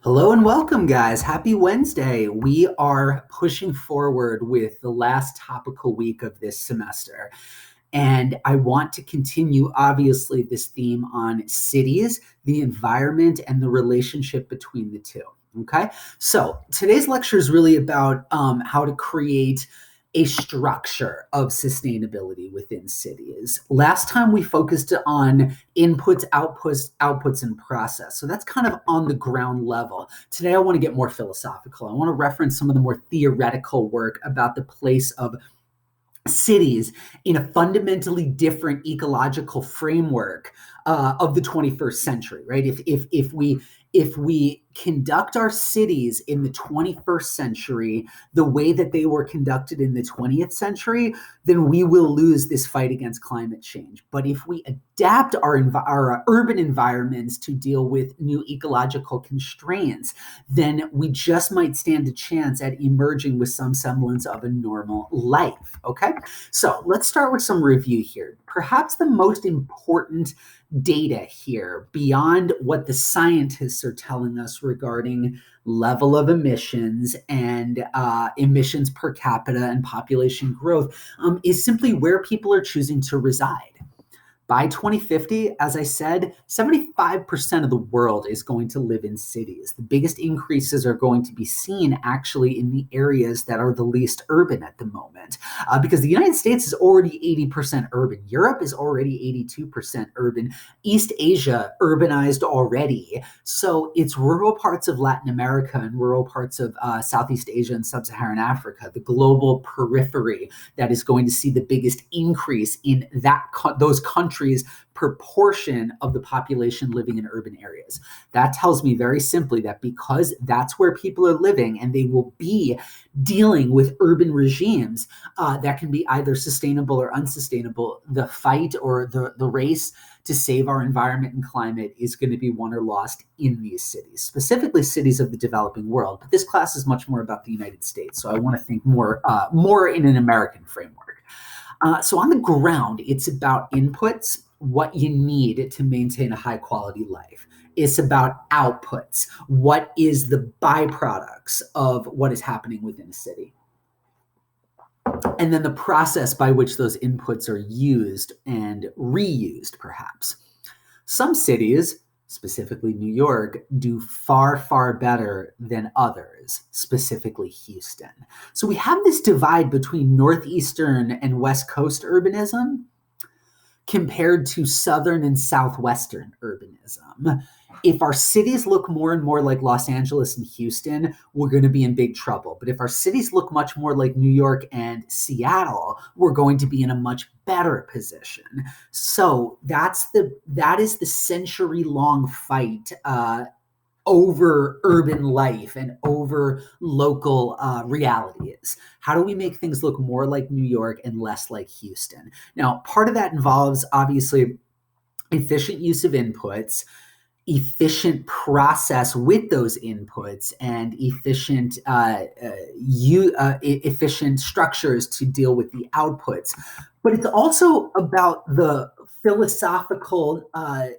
Hello and welcome, guys. Happy Wednesday. We are pushing forward with the last topical week of this semester. And I want to continue, obviously, this theme on cities, the environment, and the relationship between the two. Okay. So today's lecture is really about how to create a structure of sustainability within cities. Last time we focused on inputs, outputs, and process. So that's kind of on the ground level. Today, I want to get more philosophical. I want to reference some of the more theoretical work about the place of cities in a fundamentally different ecological framework of the 21st century, right? If we conduct our cities in the 21st century the way that they were conducted in the 20th century, then we will lose this fight against climate change. But if we adapt our urban environments to deal with new ecological constraints, then we just might stand a chance at emerging with some semblance of a normal life, okay? So let's start with some review here. Perhaps the most important data here, beyond what the scientists are telling us regarding level of emissions and emissions per capita and population growth, is simply where people are choosing to reside. By 2050, as I said, 75% of the world is going to live in cities. The biggest increases are going to be seen actually in the areas that are the least urban at the moment, because the United States is already 80% urban. Europe is already 82% urban. East Asia urbanized already. So it's rural parts of Latin America and rural parts of Southeast Asia and Sub-Saharan Africa, the global periphery, that is going to see the biggest increase in those countries' proportion of the population living in urban areas. That tells me very simply that because that's where people are living and they will be dealing with urban regimes that can be either sustainable or unsustainable, the fight or the race to save our environment and climate is going to be won or lost in these cities, specifically cities of the developing world. But this class is much more about the United States, so I want to think more in an American framework. So on the ground, it's about inputs, what you need to maintain a high quality life. It's about outputs, what is the byproducts of what is happening within a city. And then the process by which those inputs are used and reused, perhaps. Some cities, specifically New York, do far, far better than others, specifically Houston. So we have this divide between Northeastern and West Coast urbanism compared to Southern and Southwestern urbanism. If our cities look more and more like Los Angeles and Houston, we're going to be in big trouble. But if our cities look much more like New York and Seattle, we're going to be in a much better position. So that is the century-long fight over urban life and over local realities. How do we make things look more like New York and less like Houston? Now, part of that involves, obviously, efficient use of inputs, efficient process with those inputs, and efficient structures to deal with the outputs. But it's also about the philosophical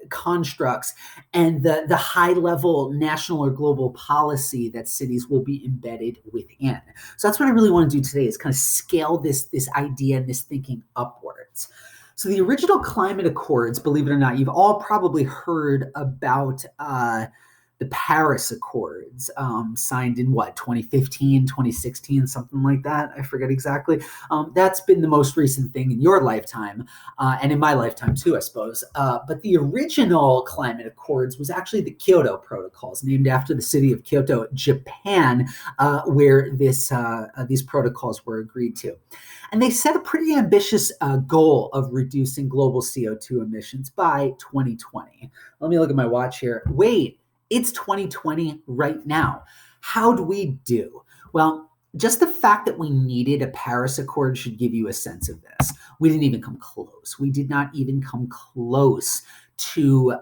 constructs and the high-level national or global policy that cities will be embedded within. So that's what I really want to do today, is kind of scale this idea and this thinking upwards. So the original climate accords, believe it or not, you've all probably heard about the Paris Accords, signed in 2015, 2016, something like that. I forget exactly. That's been the most recent thing in your lifetime, and in my lifetime too, I suppose. But the original climate accords was actually the Kyoto Protocols, named after the city of Kyoto, Japan, where these protocols were agreed to. And they set a pretty ambitious goal of reducing global CO2 emissions by 2020. Let me look at my watch here. Wait, it's 2020 right now. How do we do? Well, just the fact that we needed a Paris Accord should give you a sense of this. We didn't even come close. We did not even come close to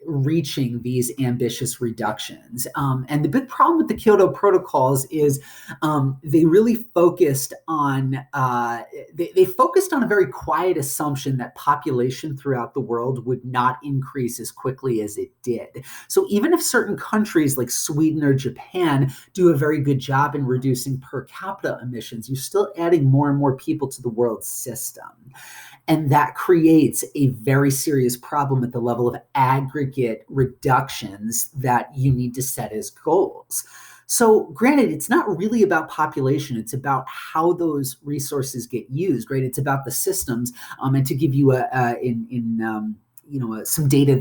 reaching these ambitious reductions. And the big problem with the Kyoto Protocols is they really focused on they focused on a very quiet assumption that population throughout the world would not increase as quickly as it did. So even if certain countries like Sweden or Japan do a very good job in reducing per capita emissions, you're still adding more and more people to the world system. And that creates a very serious problem at the level of aggregate reductions that you need to set as goals. So granted, it's not really about population. It's about how those resources get used, right? It's about the systems. And to give you some data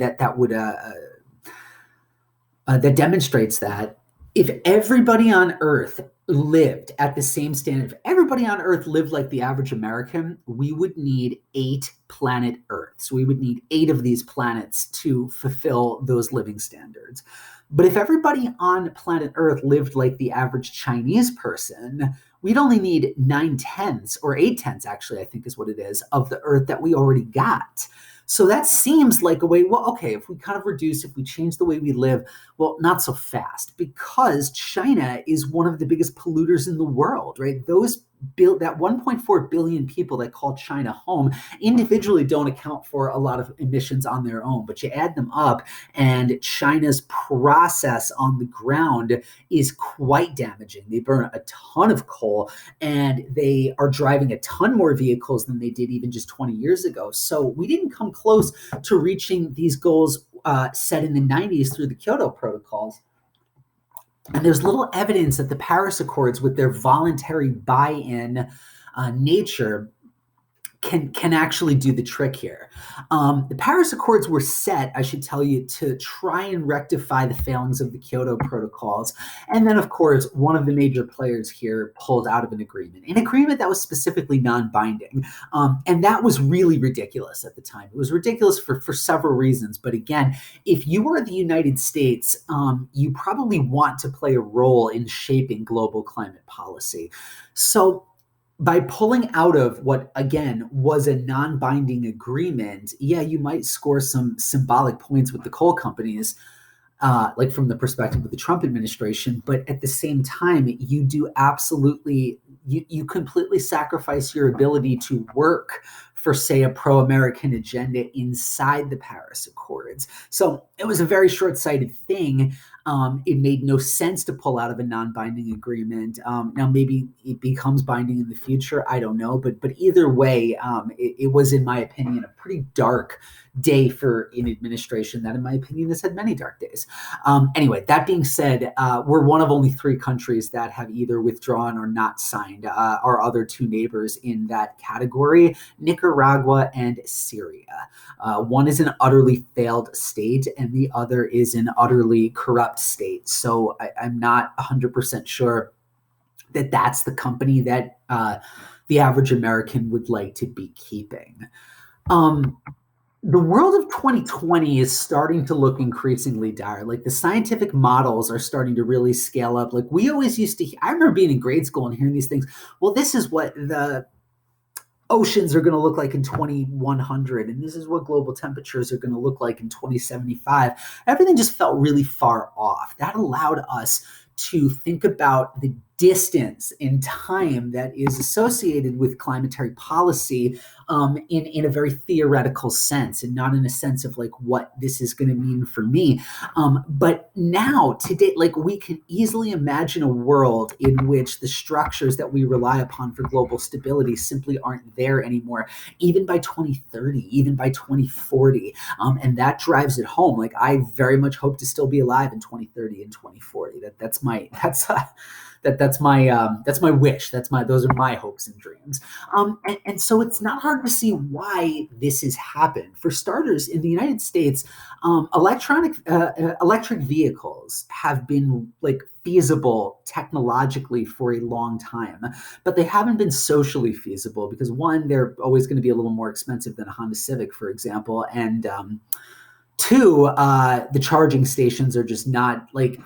that demonstrates that, if everybody on Earth lived at the same standard, if everybody on Earth lived like the average American, we would need 8 planet Earths. We would need 8 of these planets to fulfill those living standards. But if everybody on planet Earth lived like the average Chinese person, we'd only need 9/10 or 8/10, actually, I think is what it is, of the Earth that we already got. So that seems like a way, well, okay, if we kind of reduce, if we change the way we live, well, not so fast, because China is one of the biggest polluters in the world, right? That 1.4 billion people that call China home individually don't account for a lot of emissions on their own, but you add them up, and China's process on the ground is quite damaging. They burn a ton of coal, and they are driving a ton more vehicles than they did even just 20 years ago. So we didn't come close to reaching these goals set in the 90s through the Kyoto Protocols. And there's little evidence that the Paris Accords, with their voluntary buy-in nature, can actually do the trick here. The Paris Accords were set, I should tell you, to try and rectify the failings of the Kyoto Protocols. And then, of course, one of the major players here pulled out of an agreement that was specifically non-binding. And that was really ridiculous at the time. It was ridiculous for several reasons. But again, if you are the United States, you probably want to play a role in shaping global climate policy. So by pulling out of what, again, was a non-binding agreement, yeah, you might score some symbolic points with the coal companies, like from the perspective of the Trump administration. But at the same time, you do absolutely, you completely sacrifice your ability to work for, say, a pro-American agenda inside the Paris Accords. So it was a very short-sighted thing. It made no sense to pull out of a non-binding agreement. Now, maybe it becomes binding in the future. I don't know. But either way, it was, in my opinion, a pretty dark day for an administration that, in my opinion, has had many dark days. Anyway, that being said, we're one of only 3 countries that have either withdrawn or not signed our other 2 neighbors in that category, Nicaragua and Syria. One is an utterly failed state, and the other is an utterly corrupt state. So I'm not 100% sure that that's the company that the average American would like to be keeping. The world of 2020 is starting to look increasingly dire. Like, the scientific models are starting to really scale up. Like, we always used to, I remember being in grade school and hearing these things. Well, this is what the oceans are going to look like in 2100, and this is what global temperatures are going to look like in 2075. Everything just felt really far off. That allowed us to think about the distance in time that is associated with climatary policy in a very theoretical sense, and not in a sense of like what this is going to mean for me. But now, today, like, we can easily imagine a world in which the structures that we rely upon for global stability simply aren't there anymore, even by 2030, even by 2040. And that drives it home. Like, I very much hope to still be alive in 2030 and 2040. That's my wish. Those are my hopes and dreams. And so it's not hard to see why this has happened. For starters, in the United States, electric vehicles have been like feasible technologically for a long time, but they haven't been socially feasible because, one, they're always going to be a little more expensive than a Honda Civic, for example, and two, the charging stations are just not like.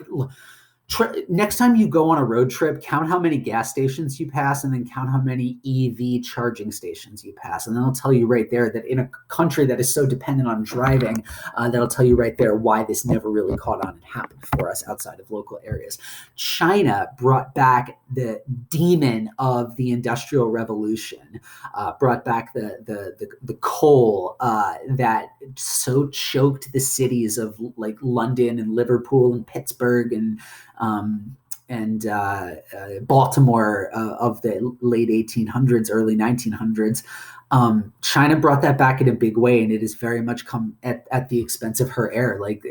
Next time you go on a road trip, count how many gas stations you pass and then count how many EV charging stations you pass. And then I'll tell you right there that in a country that is so dependent on driving, that'll tell you right there why this never really caught on and happened for us outside of local areas. China brought back the demon of the Industrial Revolution, brought back the coal that so choked the cities of like London and Liverpool and Pittsburgh and Baltimore of the late 1800s, early 1900s. China brought that back in a big way, and it has very much come at the expense of her air. Like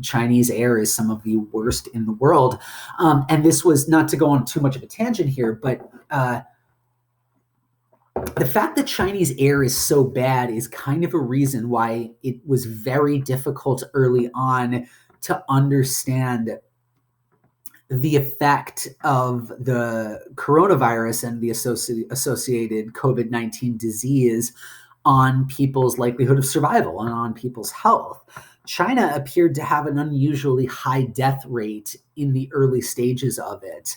Chinese air is some of the worst in the world. And this was not to go on too much of a tangent here, but the fact that Chinese air is so bad is kind of a reason why it was very difficult early on to understand the effect of the coronavirus and the associated COVID-19 disease on people's likelihood of survival and on people's health. China appeared to have an unusually high death rate in the early stages of it.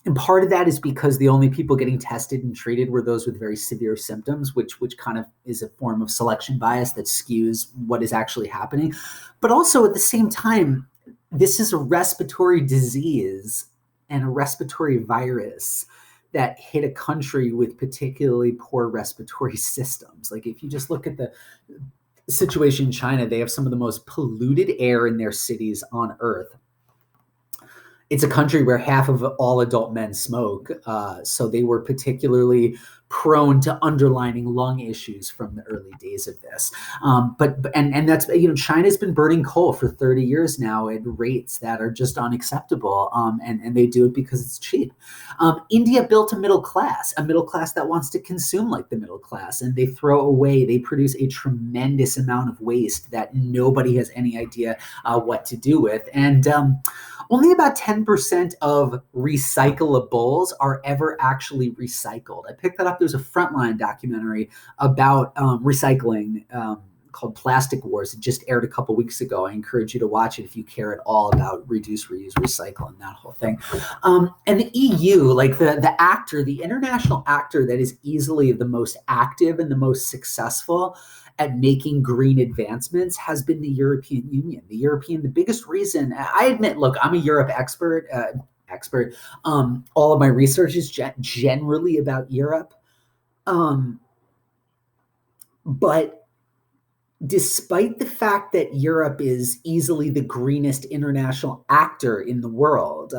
And part of that is because the only people getting tested and treated were those with very severe symptoms, which kind of is a form of selection bias that skews what is actually happening. But also at the same time, this is a respiratory disease and a respiratory virus that hit a country with particularly poor respiratory systems. Like if you just look at the situation in China, they have some of the most polluted air in their cities on earth. It's a country where half of all adult men smoke, so they were particularly prone to underlying lung issues from the early days of this. But that's, China's been burning coal for 30 years now at rates that are just unacceptable, and they do it because it's cheap. India built a middle class that wants to consume like the middle class, and they produce a tremendous amount of waste that nobody has any idea what to do with. And only about 10% of recyclables are ever actually recycled. I picked that up. There's a Frontline documentary about recycling called Plastic Wars. It just aired a couple weeks ago. I encourage you to watch it if you care at all about reduce, reuse, recycle, and that whole thing. And the EU, like the international actor that is easily the most active and the most successful at making green advancements has been the European Union. The biggest reason, I admit, look, I'm a Europe expert. All of my research is generally about Europe. But despite the fact that Europe is easily the greenest international actor in the world,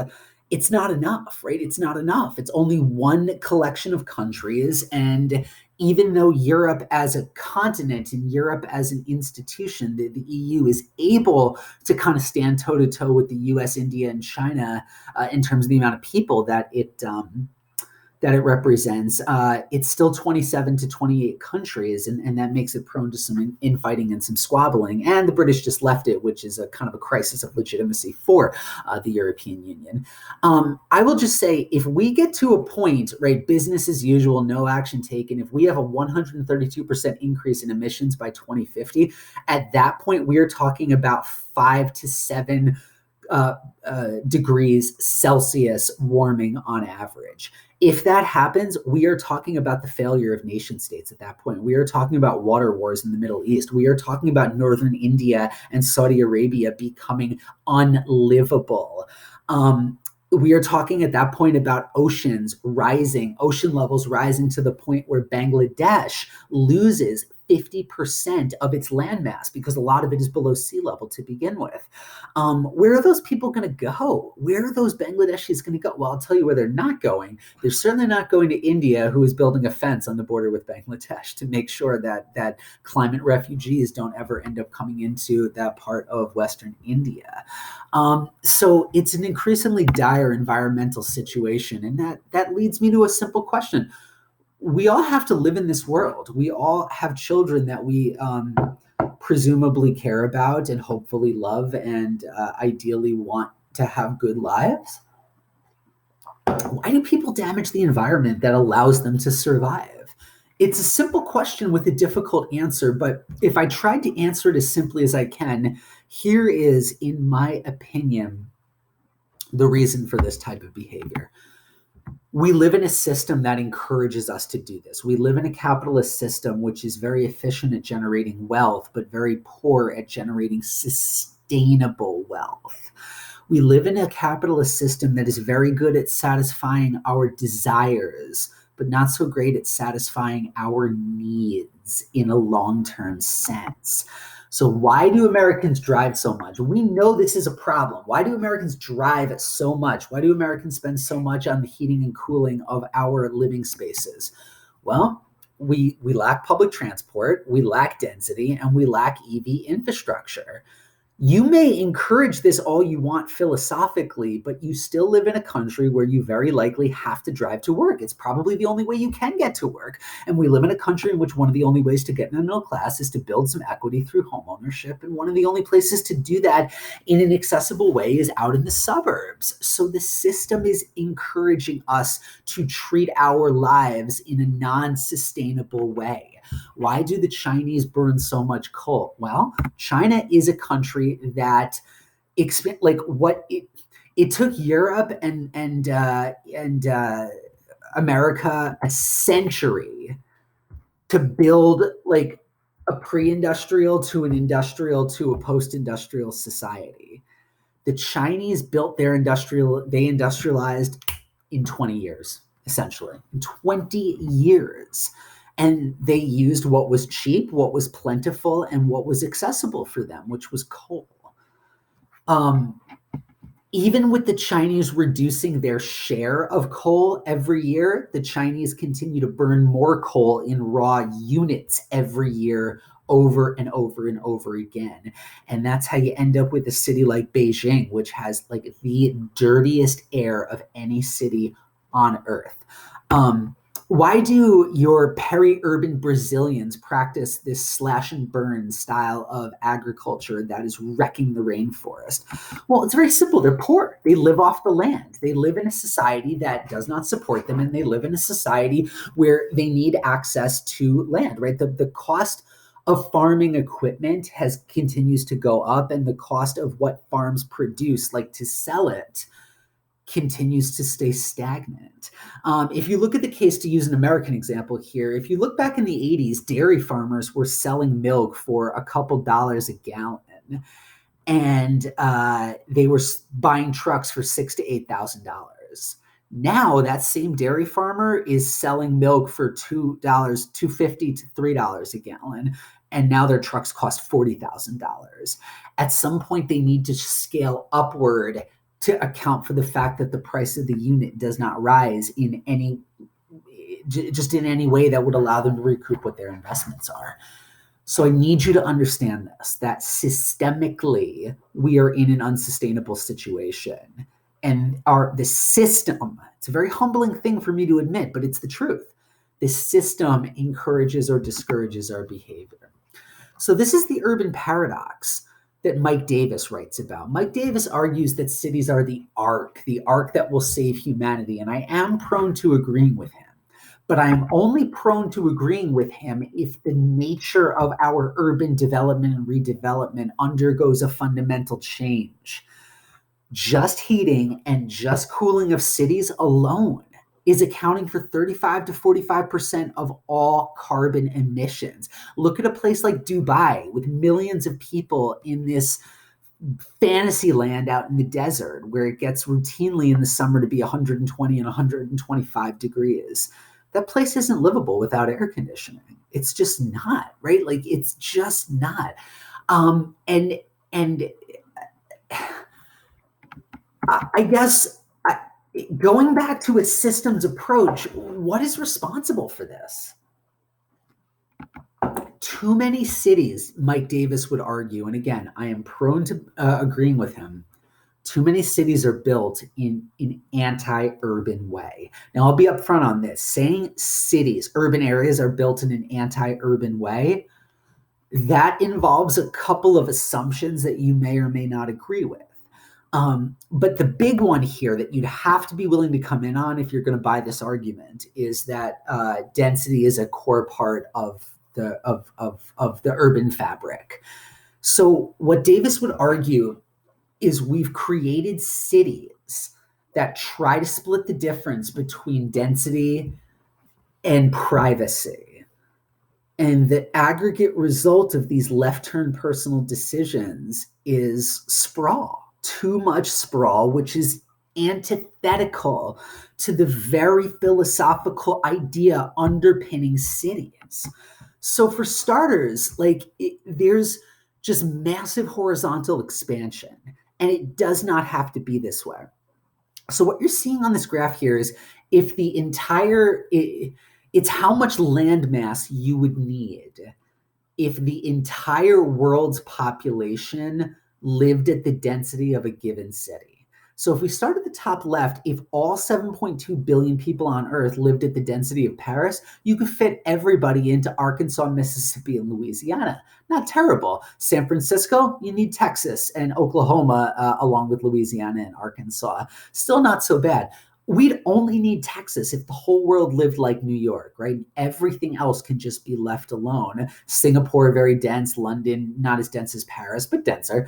it's not enough, right? It's not enough. It's only one collection of countries. And even though Europe as a continent and Europe as an institution, the EU is able to kind of stand toe-to-toe with the US, India, and China in terms of the amount of people that it represents, it's still 27 to 28 countries, and that makes it prone to some infighting and some squabbling. And the British just left it, which is a kind of a crisis of legitimacy for the European Union. I will just say, if we get to a point, right, business as usual, no action taken, if we have a 132% increase in emissions by 2050, at that point, we are talking about 5 to 7 degrees Celsius warming on average. If that happens, we are talking about the failure of nation states at that point. We are talking about water wars in the Middle East. We are talking about northern India and Saudi Arabia becoming unlivable. We are talking at that point about ocean levels rising to the point where Bangladesh loses 50% of its landmass because a lot of it is below sea level to begin with. Where are those people going to go? Where are those Bangladeshis going to go? Well, I'll tell you where they're not going. They're certainly not going to India, who is building a fence on the border with Bangladesh to make sure that climate refugees don't ever end up coming into that part of Western India. So it's an increasingly dire environmental situation. And that leads me to a simple question. We all have to live in this world. We all have children that we presumably care about and hopefully love and ideally want to have good lives. Why do people damage the environment that allows them to survive? It's a simple question with a difficult answer, but if I tried to answer it as simply as I can, here is, in my opinion, the reason for this type of behavior. We live in a system that encourages us to do this. We live in a capitalist system which is very efficient at generating wealth, but very poor at generating sustainable wealth. We live in a capitalist system that is very good at satisfying our desires, but not so great at satisfying our needs in a long-term sense. So why do Americans drive so much? We know this is a problem. Why do Americans drive so much? Why do Americans spend so much on the heating and cooling of our living spaces? Well, we lack public transport, we lack density, and we lack EV infrastructure. You may encourage this all you want philosophically, but you still live in a country where you very likely have to drive to work. It's probably the only way you can get to work. And we live in a country in which one of the only ways to get in the middle class is to build some equity through home ownership. And one of the only places to do that in an accessible way is out in the suburbs. So the system is encouraging us to treat our lives in a non-sustainable way. Why do the Chinese burn so much coal? Well, China is a country that it took Europe and America a century to build like a pre-industrial to an industrial to a post-industrial society. The Chinese built they industrialized in 20 years, essentially, in 20 years. And they used what was cheap, what was plentiful, and what was accessible for them, which was coal. Even with the Chinese reducing their share of coal every year, the Chinese continue to burn more coal in raw units every year over and over and over again. And that's how you end up with a city like Beijing, which has like the dirtiest air of any city on earth. Why do your peri-urban Brazilians practice this slash and burn style of agriculture that is wrecking the rainforest? Well, it's very simple. They're poor. They live off the land. They live in a society that does not support them, and they live in a society where they need access to land, right? The cost of farming equipment continues to go up, and the cost of what farms produce, like to sell it, continues to stay stagnant. If you look at the case, to use an American example here, if you look back in the 80s, dairy farmers were selling milk for a couple dollars a gallon, and they were buying trucks for $6,000 to $8,000. Now that same dairy farmer is selling milk for $2.50 to $3 a gallon, and now their trucks cost $40,000. At some point, they need to scale upward to account for the fact that the price of the unit does not rise in any way that would allow them to recoup what their investments are. So I need you to understand this, that systemically we are in an unsustainable situation. And the system, it's a very humbling thing for me to admit, but it's the truth. The system encourages or discourages our behavior. So this is the urban paradox that Mike Davis writes about. Mike Davis argues that cities are the ark that will save humanity. And I am prone to agreeing with him, but I am only prone to agreeing with him if the nature of our urban development and redevelopment undergoes a fundamental change. Just heating and just cooling of cities alone is accounting for 35 to 45% of all carbon emissions. Look at a place like Dubai with millions of people in this fantasy land out in the desert where it gets routinely in the summer to be 120 and 125 degrees. That place isn't livable without air conditioning. It's just not, right? Like it's just not. And I guess going back to a systems approach, what is responsible for this? Too many cities, Mike Davis would argue, and again, I am prone to agreeing with him, too many cities are built in an anti-urban way. Now, I'll be upfront on this. Saying cities, urban areas are built in an anti-urban way, that involves a couple of assumptions that you may or may not agree with. But the big one here that you'd have to be willing to come in on if you're going to buy this argument is that density is a core part of the urban fabric. So what Davis would argue is we've created cities that try to split the difference between density and privacy. And the aggregate result of these left-turn personal decisions is sprawl, too much sprawl, which is antithetical to the very philosophical idea underpinning cities. So for starters, there's just massive horizontal expansion, and it does not have to be this way. So what you're seeing on this graph here is if the entire, it's how much land mass you would need if the entire world's population lived at the density of a given city. So if we start at the top left, if all 7.2 billion people on Earth lived at the density of Paris, you could fit everybody into Arkansas, Mississippi, and Louisiana. Not terrible. San Francisco, you need Texas and Oklahoma, along with Louisiana and Arkansas. Still not so bad. We'd only need Texas if the whole world lived like New York, right? Everything else can just be left alone. Singapore, very dense. London, not as dense as Paris, but denser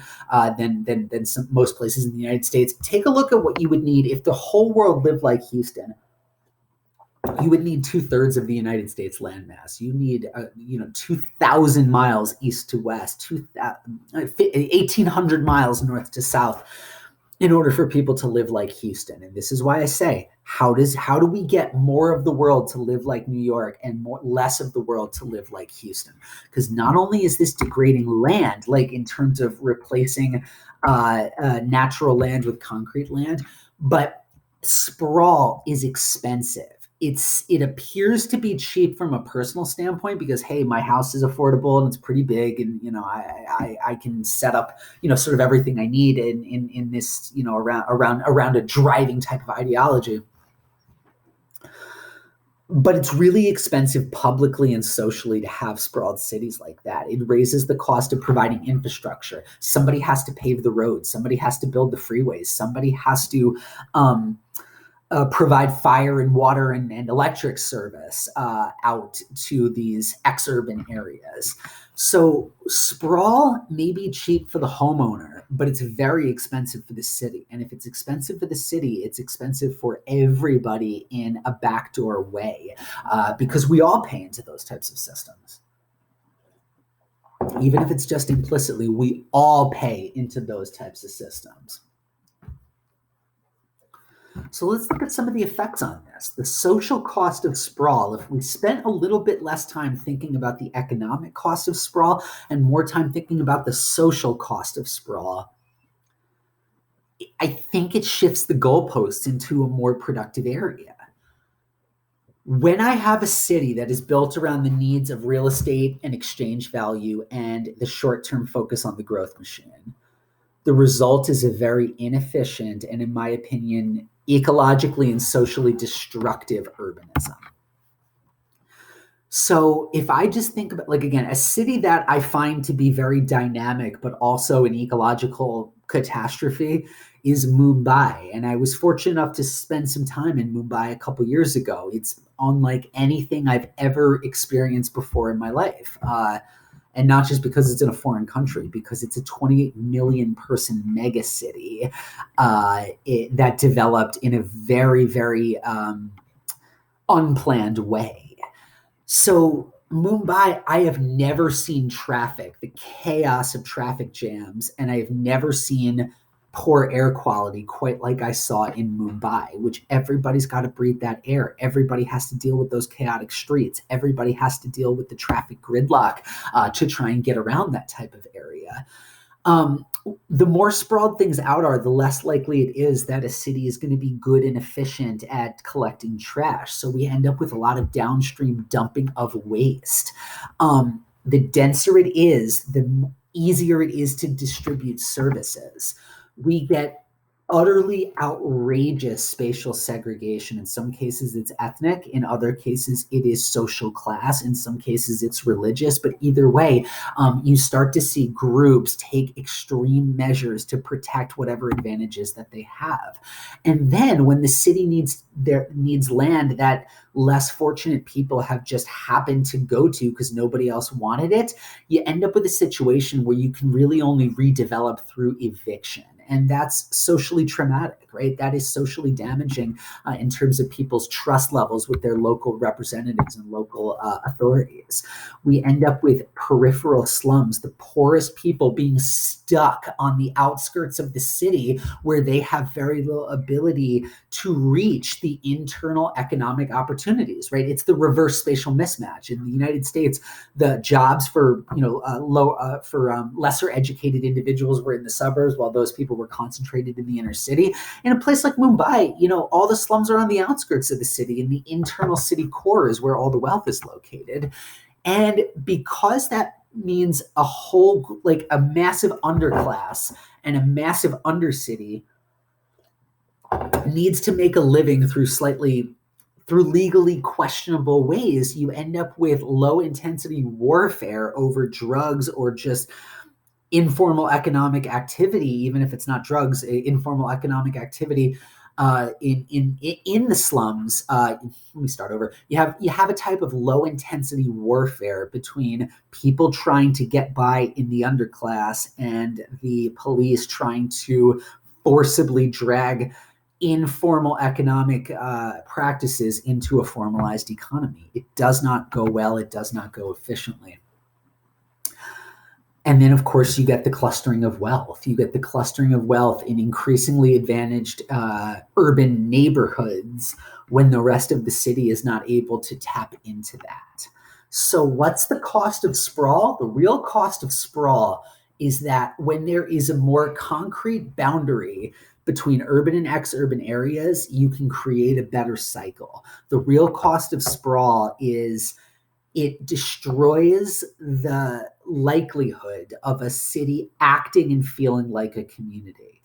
than most places in the United States. Take a look at what you would need if the whole world lived like Houston. You would need 2/3 of the United States landmass. You need, 2,000 miles east to west, 1,800 miles north to south, in order for people to live like Houston. And this is why I say, how do we get more of the world to live like New York and less of the world to live like Houston? Because not only is this degrading land, like in terms of replacing natural land with concrete land, but sprawl is expensive. It appears to be cheap from a personal standpoint because, hey, my house is affordable and it's pretty big, and I can set up sort of everything I need in this around a driving type of ideology. But it's really expensive publicly and socially to have sprawled cities like that. It raises the cost of providing infrastructure. Somebody has to pave the roads. Somebody has to build the freeways. Somebody has to provide fire and water and electric service out to these exurban areas. So sprawl may be cheap for the homeowner, but it's very expensive for the city. And if it's expensive for the city, it's expensive for everybody in a backdoor way, because we all pay into those types of systems. Even if it's just implicitly, we all pay into those types of systems. So let's look at some of the effects on this. The social cost of sprawl. If we spent a little bit less time thinking about the economic cost of sprawl and more time thinking about the social cost of sprawl, I think it shifts the goalposts into a more productive area. When I have a city that is built around the needs of real estate and exchange value and the short-term focus on the growth machine, the result is a very inefficient and, in my opinion, ecologically and socially destructive urbanism. So if I just think about, again, a city that I find to be very dynamic, but also an ecological catastrophe is Mumbai. And I was fortunate enough to spend some time in Mumbai a couple years ago. It's unlike anything I've ever experienced before in my life. And not just because it's in a foreign country, because it's a 28 million person mega city that developed in a very, very unplanned way. So Mumbai, I have never seen traffic, the chaos of traffic jams, and I have never seen poor air quality quite like I saw in Mumbai, which everybody's got to breathe that air. Everybody has to deal with those chaotic streets. Everybody has to deal with the traffic gridlock to try and get around that type of area. The more sprawled things out are, the less likely it is that a city is going to be good and efficient at collecting trash. So we end up with a lot of downstream dumping of waste. The denser it is, the easier it is to distribute services. We get utterly outrageous spatial segregation. In some cases, it's ethnic. In other cases, it is social class. In some cases, it's religious. But either way, you start to see groups take extreme measures to protect whatever advantages that they have. And then when the city needs land that less fortunate people have just happened to go to because nobody else wanted it, you end up with a situation where you can really only redevelop through eviction. And that's socially traumatic, right? That is socially damaging in terms of people's trust levels with their local representatives and local authorities. We end up with peripheral slums, the poorest people being stuck on the outskirts of the city where they have very little ability to reach the internal economic opportunities, right? It's the reverse spatial mismatch. In the United States, the jobs for lesser educated individuals were in the suburbs, while those people were concentrated in the inner city. In a place like Mumbai, all the slums are on the outskirts of the city, and the internal city core is where all the wealth is located. And because that means a massive underclass and a massive undercity needs to make a living through legally questionable ways, you end up with low intensity warfare over drugs or just informal economic activity, even if it's not drugs, informal economic activity in the slums. Let me start over. You have a type of low intensity warfare between people trying to get by in the underclass and the police trying to forcibly drag informal economic practices into a formalized economy. It does not go well. It does not go efficiently. And then, of course, you get the clustering of wealth. You get the clustering of wealth in increasingly advantaged urban neighborhoods when the rest of the city is not able to tap into that. So what's the cost of sprawl? The real cost of sprawl is that when there is a more concrete boundary between urban and ex-urban areas, you can create a better cycle. The real cost of sprawl is it destroys the likelihood of a city acting and feeling like a community.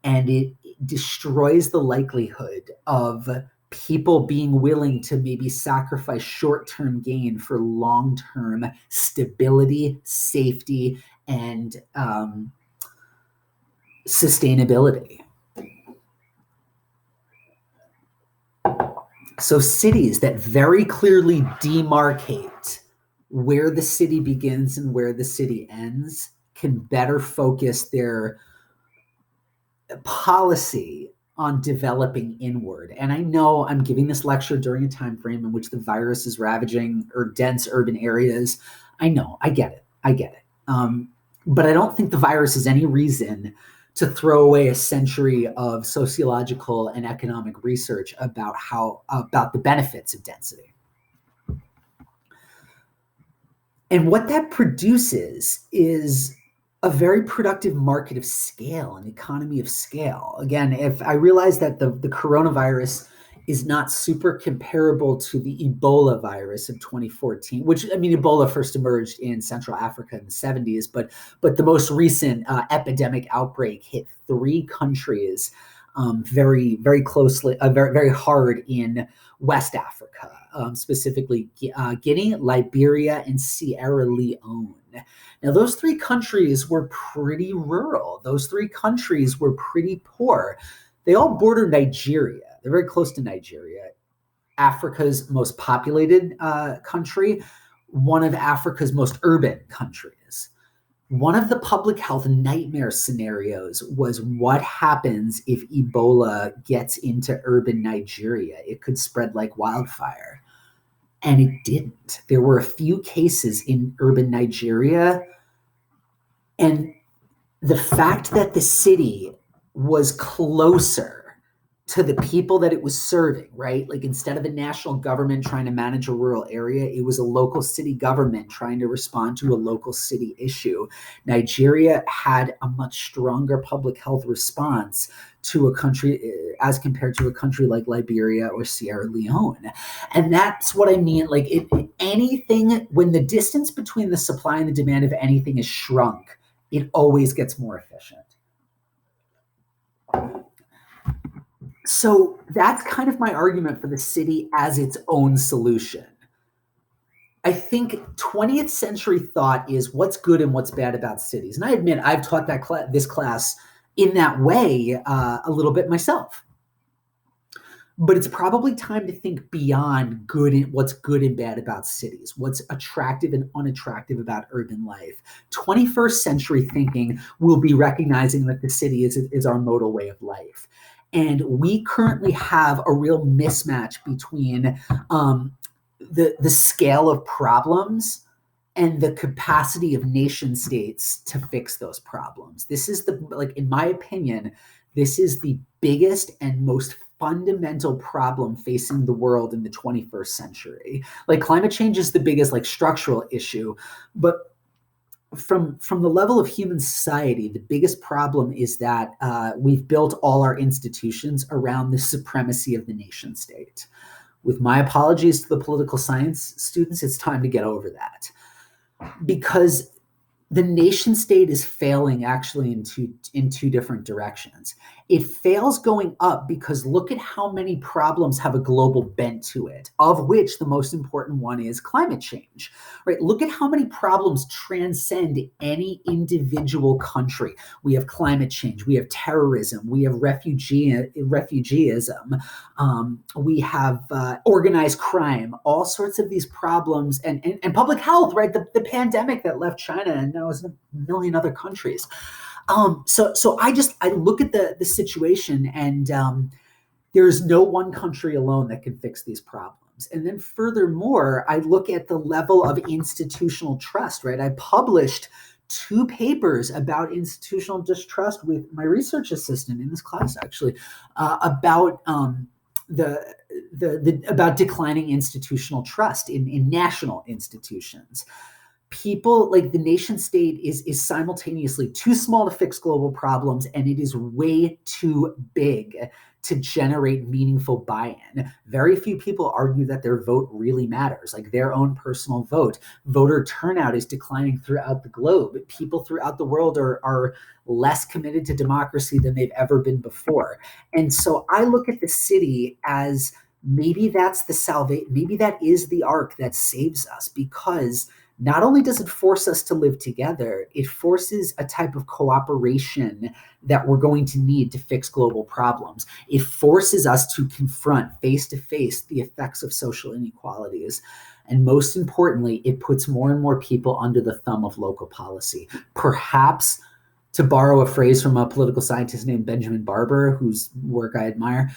And it destroys the likelihood of people being willing to maybe sacrifice short-term gain for long-term stability, safety, and sustainability. So cities that very clearly demarcate where the city begins and where the city ends can better focus their policy on developing inward. And I know I'm giving this lecture during a time frame in which the virus is ravaging or dense urban areas. I know, I get it. But I don't think the virus is any reason to throw away a century of sociological and economic research about the benefits of density. And what that produces is a very productive market of scale, an economy of scale. Again, if I realize that the coronavirus is not super comparable to the Ebola virus of 2014, which, Ebola first emerged in Central Africa in the 70s, but the most recent epidemic outbreak hit 3 countries very, very closely, very, very hard in West Africa, specifically Guinea, Liberia, and Sierra Leone. Now, those 3 countries were pretty rural. Those 3 countries were pretty poor. They all border Nigeria. They're very close to Nigeria, Africa's most populated country, one of Africa's most urban countries. One of the public health nightmare scenarios was what happens if Ebola gets into urban Nigeria. It could spread like wildfire. And it didn't. There were a few cases in urban Nigeria. And the fact that the city was closer to the people that it was serving, right? Like instead of a national government trying to manage a rural area, it was a local city government trying to respond to a local city issue. Nigeria had a much stronger public health response to a country as compared to a country like Liberia or Sierra Leone. And that's what I mean. Like anything, when the distance between the supply and the demand of anything is shrunk, it always gets more efficient. So that's kind of my argument for the city as its own solution. I think 20th century thought is what's good and what's bad about cities. And I admit I've taught this class in that way a little bit myself. But it's probably time to think beyond what's good and bad about cities, what's attractive and unattractive about urban life. 21st century thinking will be recognizing that the city is our modal way of life. And we currently have a real mismatch between the scale of problems and the capacity of nation states to fix those problems. This is in my opinion, this is the biggest and most fundamental problem facing the world in the 21st century. Like climate change is the biggest structural issue, but from the level of human society, the biggest problem is that we've built all our institutions around the supremacy of the nation state. With my apologies to the political science students, it's time to get over that. Because the nation state is failing actually in two different directions. It fails going up because look at how many problems have a global bent to it, of which the most important one is climate change, right? Look at how many problems transcend any individual country. We have climate change, we have terrorism, we have refugeeism, we have organized crime, all sorts of these problems, and public health, right? The pandemic that left China and now is in a million other countries. So I look at the situation, and there's no one country alone that can fix these problems. And then furthermore, I look at the level of institutional trust, right? I published 2 papers about institutional distrust with my research assistant in this class, actually, about about declining institutional trust in national institutions. People, like the nation state is simultaneously too small to fix global problems, and it is way too big to generate meaningful buy-in. Very few people argue that their vote really matters, like their own personal vote. Voter turnout is declining throughout the globe. People throughout the world are less committed to democracy than they've ever been before. And so I look at the city as maybe that's the salvation, maybe that is the arc that saves us, because not only does it force us to live together, it forces a type of cooperation that we're going to need to fix global problems. It forces us to confront face to face the effects of social inequalities. And most importantly, it puts more and more people under the thumb of local policy. Perhaps, to borrow a phrase from a political scientist named Benjamin Barber, whose work I admire,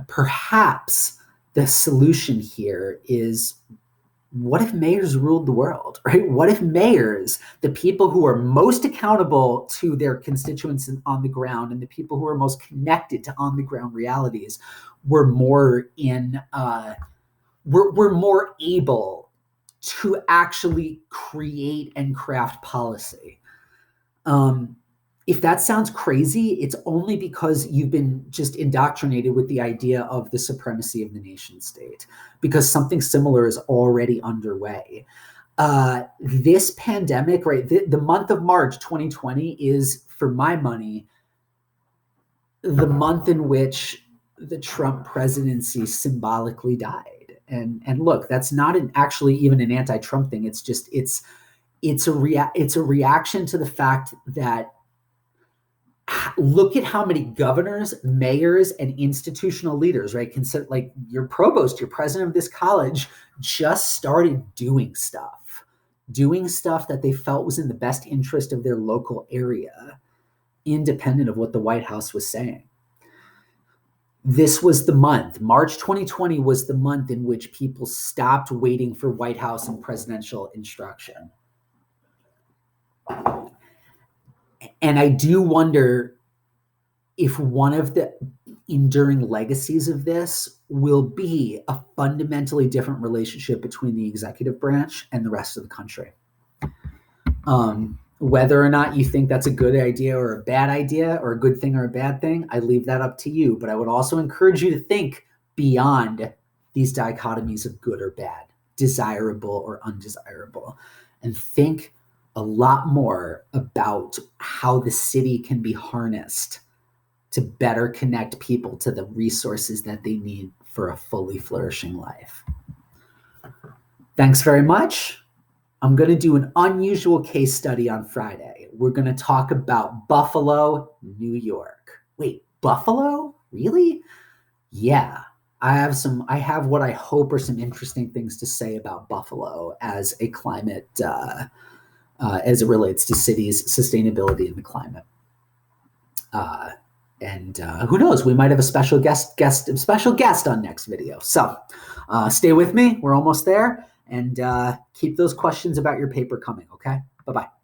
perhaps the solution here is, what if mayors ruled the world, right? What if mayors, the people who are most accountable to their constituents on the ground and the people who are most connected to on the ground realities, were more able to actually create and craft policy? If that sounds crazy, it's only because you've been just indoctrinated with the idea of the supremacy of the nation state, because something similar is already underway. This pandemic, right, the month of March 2020 is, for my money, the month in which the Trump presidency symbolically died. And look, that's not actually even an anti-Trump thing. It's just, it's a reaction to the fact that, look at how many governors, mayors, and institutional leaders, right? Consider, like, your provost, your president of this college, just started doing stuff that they felt was in the best interest of their local area, independent of what the White House was saying. This was the month, March 2020 was the month in which people stopped waiting for White House and presidential instruction. And I do wonder if one of the enduring legacies of this will be a fundamentally different relationship between the executive branch and the rest of the country. Whether or not you think that's a good idea or a bad idea, or a good thing or a bad thing, I leave that up to you. But I would also encourage you to think beyond these dichotomies of good or bad, desirable or undesirable, and think a lot more about how the city can be harnessed to better connect people to the resources that they need for a fully flourishing life. Thanks very much. I'm going to do an unusual case study on Friday. We're going to talk about Buffalo, New York. Wait, Buffalo? Really? Yeah, I have what I hope are some interesting things to say about Buffalo as a climate, as it relates to cities, sustainability, and the climate. Uh, and who knows? We might have a special guest on next video. So stay with me. We're almost there, and keep those questions about your paper coming. Okay. Bye bye.